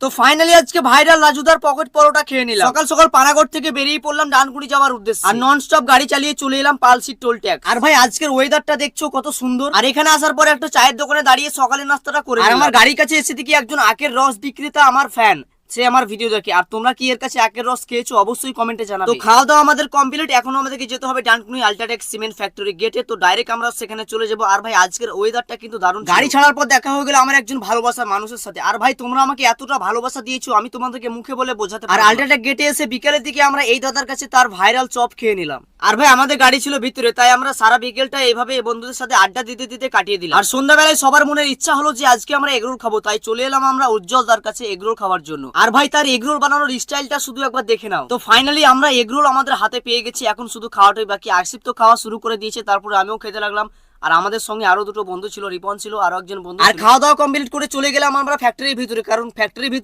তো ফাইনালি আজকে viral রাজুদার pocket পরোটা খেয়ে নিলাম। সকাল সকাল পানাগড় থেকে বেরিয়ে পড়লাম ডানকুনি যাওয়ার উদ্দেশ্যে, আর নন স্টপ গাড়ি চালিয়ে চলে এলাম পালসির টোল ট্যাক্স। আর ভাই আজকের ওয়েদারটা দেখছো কত সুন্দর। আর এখানে আসার পরে একটা চায়ের দোকানে দাঁড়িয়ে সকালের নাস্তাটা করে, আর আমার গাড়ির কাছে এসে দেখি একজন আখের রস বিক্রেতা আমার ফ্যান, সে আমার ভিডিও দেখে। আর তোমরা কি এর কাছে আখের রস খেয়েছো অবশ্যই কমেন্টে জানাবে। তো খাওয়া দাওয়া আমাদের কমপ্লিট, এখন আমাদেরকে যেতে হবে ডানকুনি আল্ট্রাটেক সিমেন্ট ফ্যাক্টরি গেটে। তো ডাইরেক্ট আমরা সেখানে চলে যাবো। আর ভাই আজকের ওয়েদারটা কিন্তু দারুণ। গাড়ি ছাড়ার পর দেখা হয়ে গেল আমার একজন ভালোবাসার মানুষের সাথে। আর ভাই তোমরা আমাকে এতটা ভালোবাসা দিয়েছো আমি তোমাদেরকে মুখে বলে বোঝাতে পারবো না। আর আল্ট্রাটেক গেটে এসে বিকেলের দিকে আমরা এই দাদার কাছে তার ভাইরাল চপ খেয়ে নিলাম। আর ভাই আমাদের গাড়ি ছিল ভিতরে, তাই আমরা সারা বিকেলটা এইভাবে বন্ধুদের সাথে আড্ডা দিতে দিতে কাটিয়ে দিলাম। আর সন্ধ্যাবেলায় সবার মনের ইচ্ছা হলো যে আজকে আমরা এগরোল খাবো, তাই চলে এলাম আমরা উজ্জ্বল দার কাছে এগরোল খাওয়ার জন্য। আর ভাই তার এগরোল বানানোর স্টাইলটা শুধু একবার দেখে নাও। তো ফাইনালি আমরা এগরোল আমাদের হাতে পেয়ে গেছি, এখন শুধু খাওয়াটাই বাকি। আরশিপ তো খাওয়া শুরু করে দিয়েছে, তারপরে আমিও খেতে লাগলাম। আর আমাদের সঙ্গে আরো দুটো বন্ধু ছিল, রিপন ছিল, আরো একজন বন্ধু। আর খাওয়া দাওয়া কমপ্লিট করে চলে গেলাম আমরা ফ্যাক্টরির ভিতরে, কারণ ফ্যাক্টরির